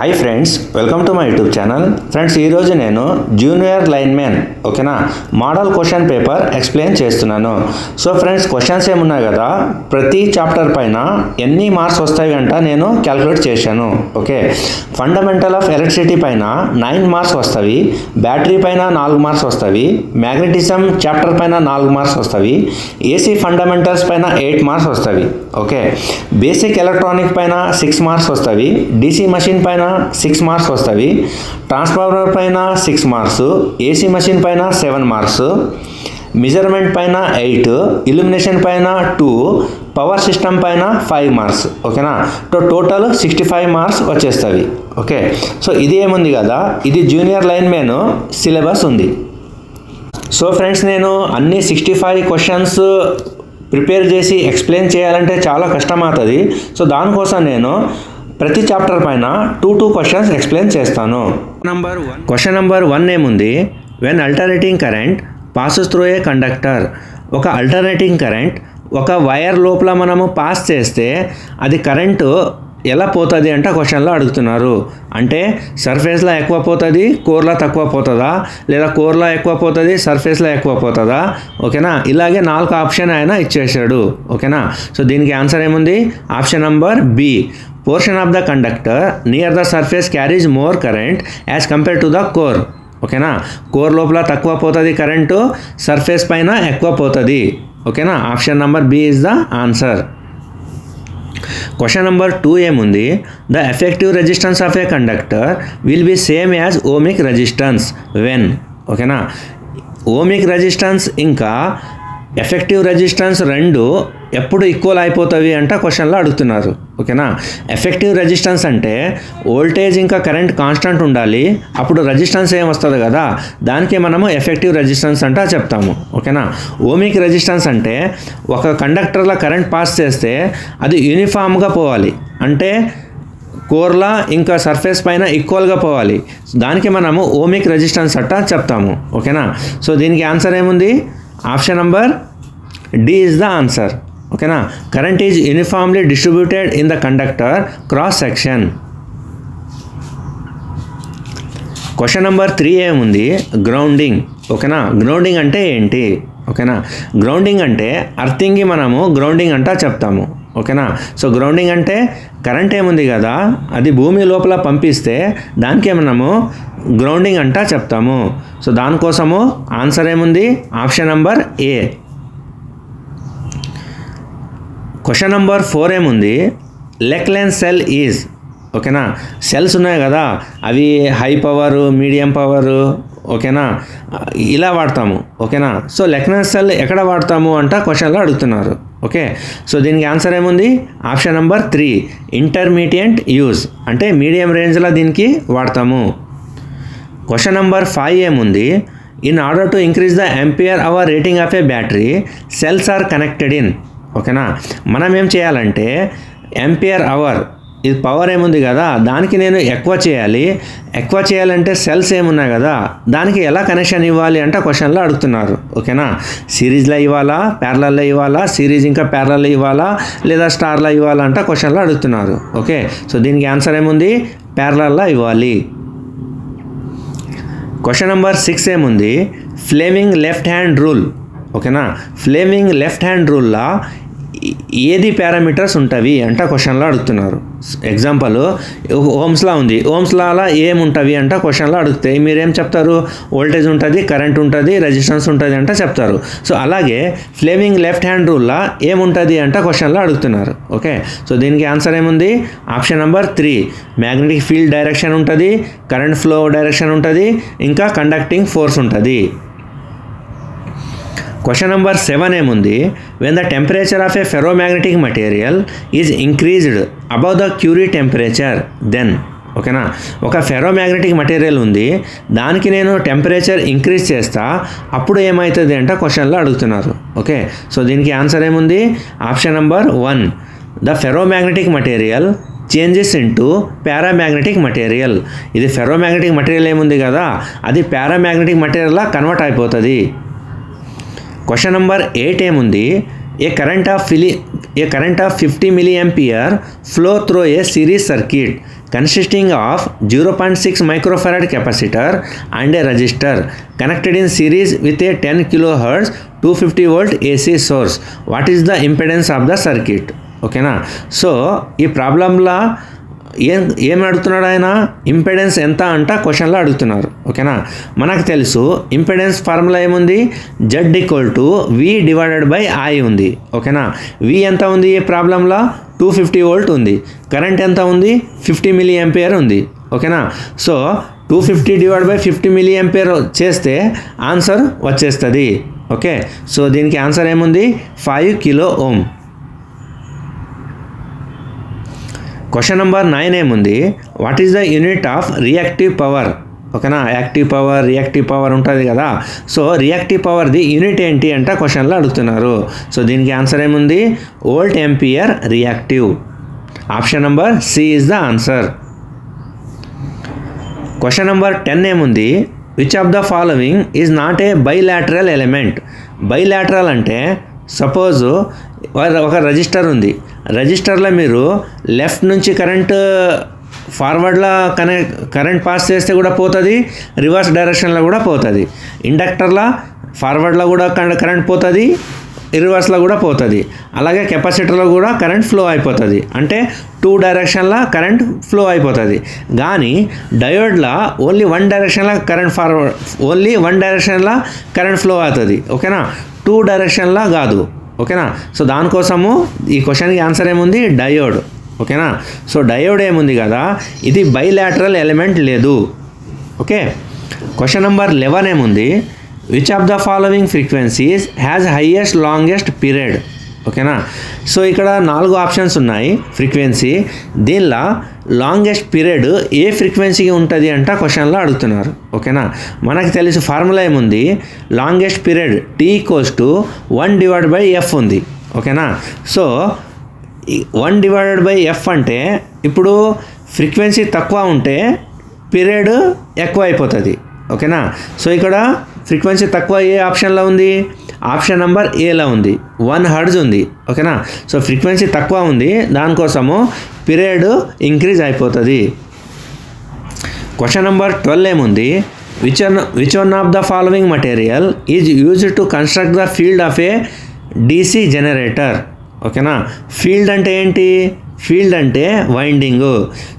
Hi friends, welcome to my YouTube channel. Friends, ఈరోజు నేను junior linemen ఓకేనా model question paper explain చేస్తున్నాను. So friends, questions ఏమున్నాయి కదా, ప్రతి చాప్టర్ పైన ఎన్ని మార్క్స్ వస్తాయి అంట నేను క్యాలిక్యులేట్ చేశాను. ఓకే, ఫండమెంటల్ ఆఫ్ ఎలక్ట్రిసిటీ పైన 9 మార్క్స్ వస్తాయి, బ్యాటరీ పైన 4 మార్క్స్ వస్తాయి, మ్యాగ్నెటిజం చాప్టర్ పైన 4 మార్క్స్ వస్తాయి, ఏసీ ఫండమెంటల్స్ పైన 8 మార్క్స్ వస్తాయి. ఓకే, బేసిక్ ఎలక్ట్రానిక్ పైన 6 మార్క్స్ వస్తాయి, డీసీ మషిన్ పైన 6 మార్క్స్ వస్తాయి, ట్రాన్స్ఫార్మర్ పైన 6 మార్క్స్, ఏసీ మషిన్ పైన 7 మార్క్స్, మెజర్మెంట్ పైన 8, ఇల్యూమినేషన్ పైన 2, పవర్ సిస్టమ్ పైన 5 మార్క్స్. ఓకేనా, టోటల్ 65 మార్క్స్ వచ్చేస్తాయి. ఓకే, సో ఇది ఏముంది కదా, ఇది జూనియర్ లైన్మెన్ సిలబస్ ఉంది. సో ఫ్రెండ్స్, నేను అన్ని 65 క్వశ్చన్స్ ప్రిపేర్ చేసి ఎక్స్ప్లెయిన్ చేయాలంటే చాలా కష్టమవుతుంది. సో దానికోసం నేను ప్రతి చాప్టర్ పైన 2 క్వశ్చన్స్ ఎక్స్ప్లెయిన్ చేస్తాను. క్వశ్చన్ నెంబర్ 1 ఏముంది, when alternating current passes through a conductor. ఒక అల్టర్నేటింగ్ కరెంట్ ఒక వైర్ లోపల మనము పాస్ చేస్తే అది కరెంటు ఎలా పోతుంది అంటే క్వశ్చన్లో అడుగుతున్నారు. అంటే సర్ఫేస్లో ఎక్కువ పోతుంది, కోర్లో తక్కువ పోతుందా, లేదా కోర్లో ఎక్కువ పోతుంది, సర్ఫేస్లో ఎక్కువ పోతుందా. ఓకేనా, ఇలాగే 4 ఆప్షన్ ఆయన ఇచ్చేసాడు. ఓకేనా, సో దీనికి ఆన్సర్ ఏముంది, option number B. Portion of the conductor near the surface carries more current as compare to the core. ఓకేనా, కోర్ లోపల తక్కువ పోతుంది కరెంటు, సర్ఫేస్ పైన ఎక్కువ పోతుంది. ఓకేనా, option number B is the answer. Question number 2 ఏముంది, the effective resistance of a conductor will be same as ohmic resistance when. ఓకేనా, ఓమిక్ రెసిస్టెన్స్ ఇంకా ఎఫెక్టివ్ రెసిస్టెన్స్ రెండు ఎప్పుడు ఈక్వల్ అయిపోతాయి అంటే క్వశ్చన్లో అడుగుతున్నారు. ఓకేనా, ఎఫెక్టివ్ రెసిస్టెన్స్ అంటే వోల్టేజ్ ఇంకా కరెంట్ కాన్స్టెంట్ ఉండాలి, అప్పుడు రెసిస్టెన్స్ ఏం వస్తుంది కదా, దానికి మనము ఎఫెక్టివ్ రెసిస్టెన్స్ అంటే చెప్తాము. ఓకేనా, ఓమిక్ రెసిస్టెన్స్ అంటే ఒక కండక్టర్లో కరెంట్ పాస్ చేస్తే అది యూనిఫామ్గా పోవాలి, అంటే కోర్లా ఇంకా సర్ఫేస్ పైన ఈక్వల్గా పోవాలి, దానికి మనము ఓమిక్ రెసిస్టెన్స్ అట్ట చెప్తాము. ఓకేనా, సో దీనికి ఆన్సర్ ఏముంది, option number D is the answer. ఓకేనా, current is uniformly distributed in the conductor cross section. Question number 3 ఏముంది, గ్రౌండింగ్. ఓకేనా, గ్రౌండింగ్ అంటే ఏంటి. ఓకేనా, గ్రౌండింగ్ అంటే అర్థింగ్కి మనము గ్రౌండింగ్ అంటా చెప్తాము. ఓకేనా, సో గ్రౌండింగ్ అంటే కరెంట్ ఏముంది కదా, అది భూమి లోపల పంపిస్తే దానికే మనము గ్రౌండింగ్ అంటా చెప్తాము. సో దానికోసము ఆన్సర్ ఏముంది, ఆప్షన్ నెంబర్ ఏ. క్వశ్చన్ నెంబర్ 4 ఏముంది, లెక్లెన్ సెల్ ఈజ్. ఓకేనా, సెల్స్ ఉన్నాయి కదా, అవి హై పవరు, మీడియం పవరు, ఓకేనా, ఇలా వాడతాము. ఓకేనా, సో లెక్లెన్ సెల్ ఎక్కడ వాడతాము అంట క్వశ్చన్లో అడుగుతున్నారు. ఓకే, సో దీనికి ఆన్సర్ ఏముంది, ఆప్షన్ నెంబర్ 3 ఇంటర్మీడియట్ యూజ్, అంటే మీడియం రేంజ్లో దీనికి వాడతాము. క్వశ్చన్ నెంబర్ 5 ఏముంది, in order to increase the ampere hour rating of a battery cells are connected in. ఓకేనా, మనం ఏం చేయాలంటే ఎంపియర్ అవర్, ఇది పవర్ ఏముంది కదా, దానికి నేను ఎక్కువ చేయాలంటే సెల్స్ ఏమున్నాయి కదా, దానికి ఎలా కనెక్షన్ ఇవ్వాలి అంటే క్వశ్చన్లో అడుగుతున్నారు. ఓకేనా, సిరీస్లో ఇవ్వాలా, ప్యారలల్లో ఇవ్వాలా, సిరీస్ ఇంకా ప్యారలల్లో ఇవ్వాలా, లేదా స్టార్లో ఇవ్వాలా అంటే క్వశ్చన్లో అడుగుతున్నారు. ఓకే, సో దీనికి ఆన్సర్ ఏముంది, ప్యారలల్లో ఇవ్వాలి. క్వశ్చన్ నెంబర్ 6 ఏముంది, ఫ్లేమింగ్ లెఫ్ట్ హ్యాండ్ రూల్. ఓకేనా, ఫ్లేమింగ్ లెఫ్ట్ హ్యాండ్ రూల్లో ఏది పారామీటర్స్ ఉంటాయి అంటే క్వశ్చన్లో అడుగుతున్నారు. ఎగ్జాంపుల్, ఓమ్స్లా ఉంది, ఓమ్స్లాలో ఏముంటుంది అంటే క్వశ్చన్లో అడుగుతాయి, మీరేం చెప్తారు, వోల్టేజ్ ఉంటుంది, కరెంట్ ఉంటుంది, రెసిస్టెన్స్ ఉంటుంది అంటే చెప్తారు. సో అలాగే ఫ్లేమింగ్ లెఫ్ట్ హ్యాండ్ రూల్లో ఏముంటుంది అంటే క్వశ్చన్లో అడుగుతున్నారు. ఓకే, సో దీనికి ఆన్సర్ ఏముంది, option number 3 magnetic field direction ఉంటుంది, కరెంట్ ఫ్లో డైరెక్షన్ ఉంటుంది, ఇంకా కండక్టింగ్ ఫోర్స్ ఉంటుంది. క్వశ్చన్ నెంబర్ 7 ఏముంది, when the temperature of a ferromagnetic material is increased above the Curie temperature then. ఓకేనా, ఒక ఫెరోమ్యాగ్నెటిక్ మెటీరియల్ ఉంది, దానికి నేను టెంపరేచర్ ఇంక్రీజ్ చేస్తా, అప్పుడు ఏమవుతుంది అంటే క్వశ్చన్లో అడుగుతున్నారు. ఓకే, సో దీనికి ఆన్సర్ ఏముంది, option number 1 the ferromagnetic material changes into paramagnetic material. ఇది ఫెరోమ్యాగ్నెటిక్ మెటీరియల్ ఏముంది కదా, అది పారామ్యాగ్నెటిక్ మెటీరియల్లా కన్వర్ట్ అయిపోతుంది. క్వశ్చన్ నెంబర్ 8 ఏముంది, A current of 50 milliampere flow through a series circuit. consisting of 0.6 microfarad capacitor and a resistor connected in series with a 10 kilohertz 250 volt AC source. What is the impedance of the circuit? ఓకేనా. So ఈ ప్రాబ్లంలో ఏం అడుగుతున్నాడు ఆయన, impedance ఎంత అంట క్వశ్చన్లో అడుగుతున్నారు. ఓకేనా. మనకు తెలుసు ఇంపెడెన్స్ ఫార్ములా ఏముంది, Z equal to V divided by I ఉంది. ఓకేనా. వి ఎంత ఉంది ఈ ప్రాబ్లంలో, 250 వోల్ట్ ఉంది. కరెంట్ ఎంత ఉంది, 50 మిల్లీ యాంపియర్ ఉంది. ఓకేనా. So 250 divide by 50 milli ampere చేస్తే ఆన్సర్ వచ్చేస్తుంది. ఓకే. సో దీనికి ఆన్సర్ ఏముంది, 5 కిలో ఓమ్. క్వశ్చన్ నెంబర్ 9 ఏముంది, what is the unit of reactive power. ఓకేనా. యాక్టివ్ పవర్, రియాక్టివ్ పవర్ ఉంటుంది కదా. సో రియాక్టివ్ పవర్ది యూనిట్ ఏంటి అంటే క్వశ్చన్లో అడుగుతున్నారు. సో దీనికి ఆన్సర్ ఏముంది, volt ampere reactive. Option number C is the answer. Question number 10 ఏముంది, which of the following is not a bilateral element. Bilateral అంటే సపోజ్ ఒక రెజిస్టర్ ఉంది. రెజిస్టర్లో మీరు లెఫ్ట్ నుంచి ఫార్వర్డ్లో కరెంట్ పాస్ చేస్తే కూడా పోతుంది, రివర్స్ డైరెక్షన్లో కూడా పోతుంది. ఇండక్టర్లో ఫార్వర్డ్లో కూడా కరెంట్ పోతుంది, రివర్స్లో కూడా పోతుంది. అలాగే కెపాసిటర్లో కూడా కరెంట్ ఫ్లో అయిపోతుంది. అంటే 2 డైరెక్షన్లో కరెంట్ ఫ్లో అయిపోతుంది. కానీ డయోడ్లో ఓన్లీ 1 డైరెక్షన్లో ఓన్లీ 1 డైరెక్షన్లో కరెంట్ ఫ్లో అవుతుంది. ఓకేనా. 2 డైరెక్షన్లో కాదు. ఓకేనా. సో దానికోసము ఈ క్వశ్చన్కి ఆన్సర్ ఏముంది, డయోడ్. ఓకేనా. సో డయోడ్ ఏముంది కదా, ఇది బైలాటరల్ ఎలిమెంట్ లేదు. ఓకే. క్వశ్చన్ నెంబర్ 11 ఏముంది, which of the following frequencies has highest longest period. ఓకేనా. సో ఇక్కడ 4 ఆప్షన్స్ ఉన్నాయి ఫ్రీక్వెన్సీ. దీనిలో లాంగెస్ట్ పీరియడ్ ఏ ఫ్రీక్వెన్సీకి ఉంటుంది అంటే క్వశ్చన్లో అడుగుతున్నారు. ఓకేనా. మనకు తెలుసు ఫార్ములా ఏముంది, longest period T = 1 divide by F ఉంది. ఓకేనా. సో 1 డివైడెడ్ బై ఎఫ్ అంటే ఇప్పుడు ఫ్రీక్వెన్సీ తక్కువ ఉంటే పీరియడ్ ఎక్కువ అయిపోతుంది. ఓకేనా. సో ఇక్కడ ఫ్రీక్వెన్సీ తక్కువ ఏ ఆప్షన్లో ఉంది, ఆప్షన్ నెంబర్ ఏలో ఉంది, 1 హెర్ట్జ్ ఉంది. ఓకేనా. సో ఫ్రీక్వెన్సీ తక్కువ ఉంది, దానికోసము పీరియడ్ ఇంక్రీజ్ అయిపోతుంది. క్వశ్చన్ నెంబర్ 12 ఏముంది, which one of the following material is used to construct the field of a DC generator. ఓకేనా. ఫీల్డ్ అంటే ఏంటి, ఫీల్డ్ అంటే వైండింగ్.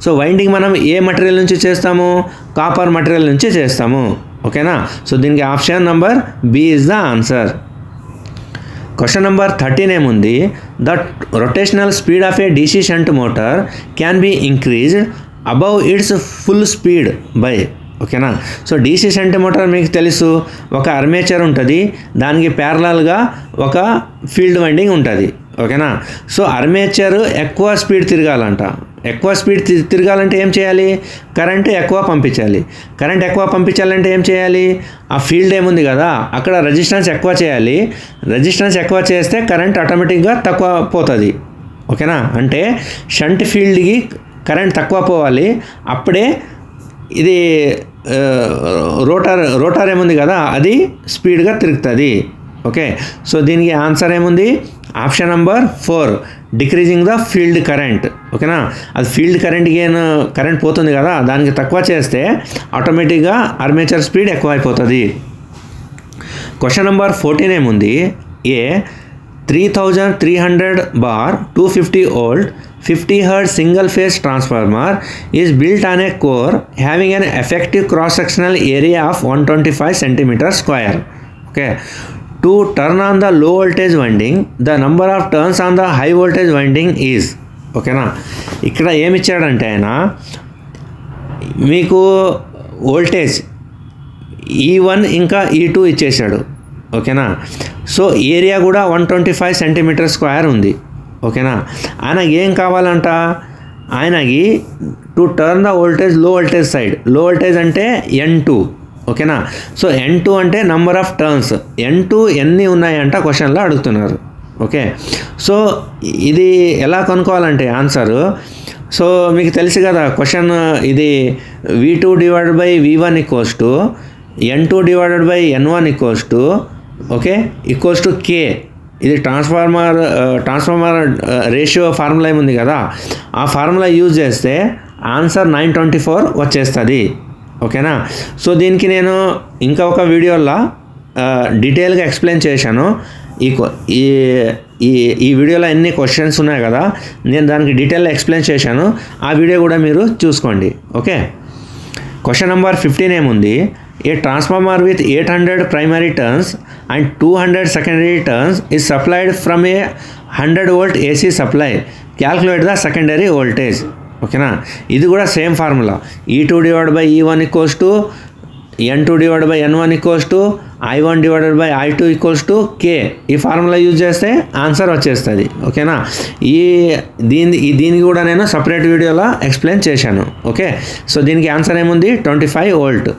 సో వైండింగ్ మనం ఏ మటీరియల్ నుంచి చేస్తాము, కాపర్ మటీరియల్ నుంచి చేస్తాము. ఓకేనా. సో దీనికి option number B is the answer. Question number 13 ఏముంది, the rotational speed of a DC shunt motor can be increased above its full speed by. ఓకేనా. So DC shunt motor మీకు తెలుసు, ఒక armature ఉంటుంది, దానికి ప్యారలల్గా ఒక ఫీల్డ్ వైండింగ్ ఉంటుంది. ఓకేనా. సో ఆర్మేచర్ ఎక్కువ స్పీడ్ తిరగాలంట. ఎక్కువ స్పీడ్ తిరగాలంటే ఏం చేయాలి, కరెంట్ ఎక్కువ పంపించాలి. కరెంట్ ఎక్కువ పంపించాలంటే ఏం చేయాలి, ఆ ఫీల్డ్ ఏముంది కదా అక్కడ రెసిస్టెన్స్ ఎక్కువ చేయాలి. రెసిస్టెన్స్ ఎక్కువ చేస్తే కరెంట్ ఆటోమేటిక్గా తక్కువ పోతుంది. ఓకేనా. అంటే షంట్ ఫీల్డ్కి కరెంట్ తక్కువ పోవాలి, అప్పుడే ఇది రోటర్ ఏముంది కదా అది స్పీడ్గా తిరుగుతుంది. ఓకే. సో దీనికి ఆన్సర్ ఏముంది, option number 4 decreasing the field current. ఓకేనా. అది ఫీల్డ్ కరెంట్ పోతుంది కదా, దానికి తక్కువ చేస్తే ఆటోమేటిక్గా ఆర్మేచర్ స్పీడ్ ఎక్కువ అయిపోతుంది. క్వశ్చన్ నెంబర్ 14 ఏముంది, ఏ 3300 bar 250 volt 50 hertz single phase transformer is built on a core having an effective cross sectional area of 125 cm². Okay. To turn on the low voltage winding, the number of turns on the high voltage winding is. ఓకేనా. ఇక్కడ ఏమి ఇచ్చాడంటే ఆయన మీకు voltage E1 ఇంకా E2 ఇచ్చేసాడు. ఓకేనా. So area కూడా 125 cm² ఉంది. ఓకేనా. ఆయనకి ఏం కావాలంట, ఆయనకి టు టర్న్ ద వోల్టేజ్ లో వోల్టేజ్ సైడ్. లో వోల్టేజ్ అంటే N2. ఓకేనా. సో N2 అంటే నంబర్ ఆఫ్ టర్న్స్. N2 ఎన్ని ఉన్నాయంట క్వశ్చన్లో అడుగుతున్నారు. ఓకే. సో ఇది ఎలా కనుక్కోవాలంటే ఆన్సరు, సో మీకు తెలుసు కదా క్వశ్చన్, ఇది V2 divided by V1 = N2 divided by N1 okay equals to K. ఇది ట్రాన్స్ఫార్మర్ రేషియో ఫార్ములా ఏముంది కదా, ఆ ఫార్ములా యూజ్ చేస్తే ఆన్సర్ 924 వచ్చేస్తుంది. ఓకేనా. సో దీనికి నేను ఇంకా ఒక వీడియోలో డీటెయిల్గా ఎక్స్ప్లెయిన్ చేశాను. ఈ వీడియోలో ఎన్ని క్వశ్చన్స్ ఉన్నాయి కదా, నేను దానికి డీటెయిల్గా ఎక్స్ప్లెయిన్ చేశాను. ఆ వీడియో కూడా మీరు చూసుకోండి. ఓకే. క్వశ్చన్ నెంబర్ 15 ఏముంది, a transformer with 800 primary turns and 200 secondary turns is supplied from a 100 volt AC supply, calculate the secondary voltage. ఓకేనా. ఇది కూడా same formula, E2/E1 = N2/N1 = I1/I2 = K. ఈ ఫార్ములా యూజ్ చేస్తే answer వచ్చేస్తుంది. ఓకేనా. దీనికి కూడా నేను సపరేట్ వీడియోలో ఎక్స్ప్లెయిన్ చేశాను. ఓకే. సో దీనికి ఆన్సర్ ఏముంది, 25 volt.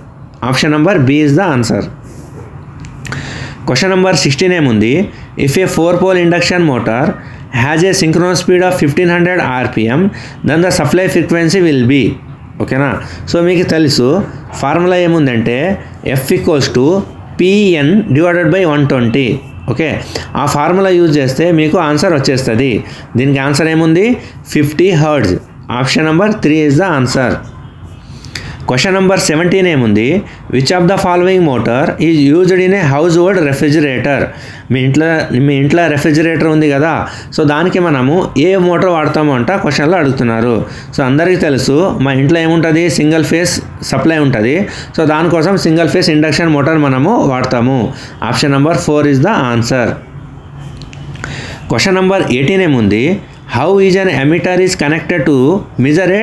Option number B is the answer. Question number 16 ఏముంది, if a 4-pole induction motor has a synchronous speed of 1500 RPM then the supply frequency will be. ఓకేనా. సో మీకు తెలుసు formula ఏముందంటే F = PN/120. Okay. ఆ formula use చేస్తే మీకు answer వచ్చేస్తుంది. దీనికి ఆన్సర్ ఏముంది, 50 Hz. Option number 3 is the answer. Question number 17 ఏముంది, which of the following motor is used in a household refrigerator. మీ ఇంట్లో రెఫ్రిజిరేటర్ ఉంది కదా, సో దానికి మనము ఏ మోటార్ వాడతాము అంట క్వశ్చన్లో అడుగుతున్నారు. సో అందరికీ తెలుసు మా ఇంట్లో ఏముంటుంది, సింగిల్ ఫేస్ సప్లై ఉంటుంది. సో దానికోసం సింగిల్ ఫేస్ ఇండక్షన్ మోటార్ మనము వాడతాము. Option number 4 is the answer. Question number 18 ఏముంది, how is an emitter is connected to measure A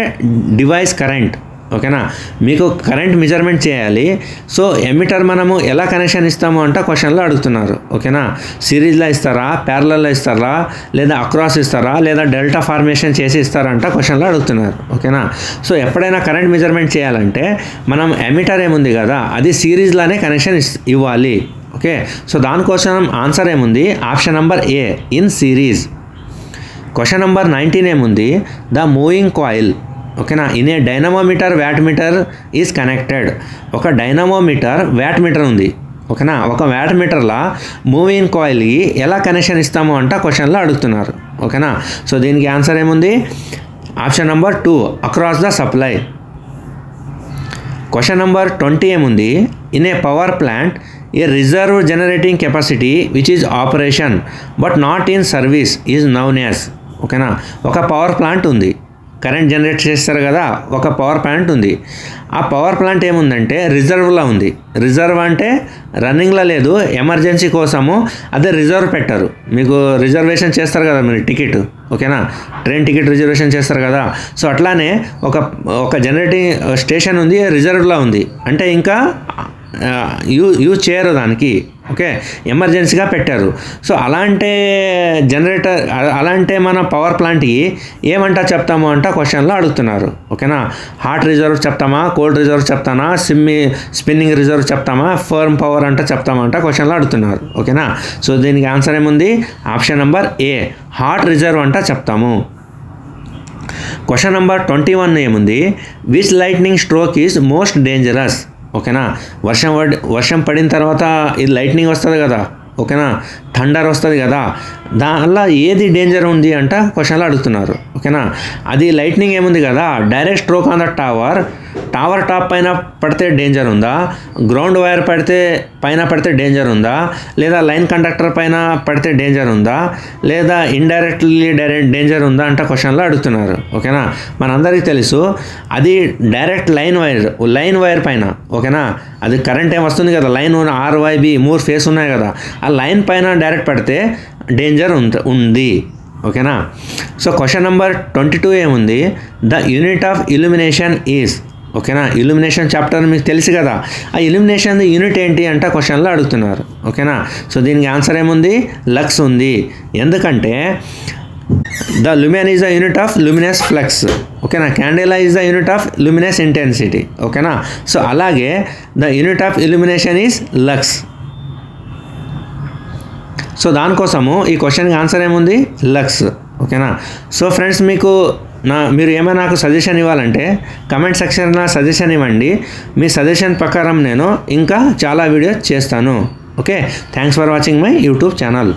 device current. ఓకేనా. మీకు కరెంట్ మెజర్మెంట్ చేయాలి. సో ఎమిటర్ మనము ఎలా కనెక్షన్ ఇస్తాము అంట క్వశ్చన్లో అడుగుతున్నారు. ఓకేనా. సిరీస్లో ఇస్తారా, ప్యారలల్లో ఇస్తారా, లేదా అక్రాస్ ఇస్తారా, లేదా డెల్టా ఫార్మేషన్ చేసి ఇస్తారంట క్వశ్చన్లో అడుగుతున్నారు. ఓకేనా. సో ఎప్పుడైనా కరెంట్ మెజర్మెంట్ చేయాలంటే మనం ఎమిటర్ ఏముంది కదా, అది సిరీస్లోనే కనెక్షన్ ఇవ్వాలి. ఓకే. సో దానికోసం ఆన్సర్ ఏముంది, option number A, in series. Question number 19 ఏముంది, ద మూవింగ్ కాయిల్. ఓకేనా. In a dynamometer watt meter is connected. ఒక డైనమోమీటర్ వ్యాట్ మీటర్ ఉంది. ఓకేనా. ఒక వ్యాట్ మీటర్లో మూవింగ్ కాయిల్కి ఎలా కనెక్షన్ ఇస్తాము అంట క్వశ్చన్లో అడుగుతున్నారు. ఓకేనా. సో దీనికి ఆన్సర్ ఏముంది, option number 2, across the supply. Question number 20 ఏముంది, in a power plant A reserve generating capacity which is operation but not in service is noun as. ఓకేనా. ఒక పవర్ ప్లాంట్ ఉంది, కరెంట్ జనరేట్ చేస్తారు కదా, ఒక power plant ఉంది. ఆ power plant ఏముందంటే రిజర్వ్లో ఉంది. రిజర్వ్ అంటే రన్నింగ్లో లేదు, ఎమర్జెన్సీ కోసము అదే రిజర్వ్ పెట్టారు. మీకు రిజర్వేషన్ చేస్తారు కదా మీరు టికెట్. ఓకేనా. ట్రైన్ టికెట్ రిజర్వేషన్ చేస్తారు కదా, సో అట్లానే ఒక జనరేటింగ్ స్టేషన్ ఉంది, రిజర్వ్లో ఉంది. అంటే ఇంకా యూజ్ చేయరు దానికి. ఓకే. ఎమర్జెన్సీగా పెట్టారు. సో అలాంటి జనరేటర్, అలాంటి మన పవర్ ప్లాంట్కి ఏమంటా చెప్తాము అంట క్వశ్చన్లో అడుగుతున్నారు. ఓకేనా. హాట్ రిజర్వ్ చెప్తామా, కోల్డ్ రిజర్వ్ చెప్తామా, స్పిన్నింగ్ రిజర్వ్ చెప్తామా, ఫర్మ్ పవర్ అంటే చెప్తామంట క్వశ్చన్లో అడుగుతున్నారు. ఓకేనా. సో దీనికి ఆన్సర్ ఏముంది, option number A, hot reserve అంట చెప్తాము. క్వశ్చన్ నెంబర్ 21 ఏముంది, which lightning stroke is most dangerous. ఓకేనా. వర్షం పడిన తర్వాత ఇది లైట్నింగ్ వస్తుంది కదా, ఓకేనా, థండర్ వస్తుంది కదా, దానిలో ఏది డేంజర్ ఉంది అంట క్వశ్చన్లో అడుగుతున్నారు. ఓకేనా. అది లైట్నింగ్ ఏముంది కదా, direct stroke on the tower top పైన పడితే డేంజర్ ఉందా, గ్రౌండ్ వైర్ పైన పడితే డేంజర్ ఉందా, లేదా లైన్ కండక్టర్ పైన పడితే డేంజర్ ఉందా, లేదా ఇండైరెక్ట్లీ డేంజర్ ఉందా అంట క్వశ్చన్లో అడుగుతున్నారు. ఓకేనా. మనందరికీ తెలుసు అది డైరెక్ట్ లైన్ వైర్ పైన. ఓకేనా. అది కరెంట్ ఏం వస్తుంది కదా, లైన్ RYB 3 ఫేస్ ఉన్నాయి కదా, ఆ లైన్ పైన డైరెక్ట్ పడితే డేంజర్ ఉంది. ఓకేనా. సో క్వశ్చన్ నెంబర్ 22 ఏముంది, the unit of illumination is. ఓకేనా. ఇల్యూమినేషన్ చాప్టర్ మీకు తెలుసు కదా, ఆ ఇల్యూమినేషన్ యూనిట్ ఏంటి అంటే క్వశ్చన్లో అడుగుతున్నారు. ఓకేనా. సో దీనికి ఆన్సర్ ఏముంది, లక్స్ ఉంది. ఎందుకంటే the lumen is the unit of luminous flux. ఓకేనా. Candela is the unit of luminous intensity. ఓకేనా. సో అలాగే the unit of illumination is lux. So దానికోసము ఈ క్వశ్చన్కి ఆన్సర్ ఏముంది, లక్స్. ఓకేనా. సో ఫ్రెండ్స్, మీరు ఏమైనా నాకు సజెషన్ ఇవ్వాలంటే కమెంట్ సెక్షన్లో సజెషన్ ఇవ్వండి. మీ సజెషన్ ప్రకారం నేను ఇంకా చాలా వీడియోస్ చేస్తాను. Okay. Thanks for watching my YouTube channel.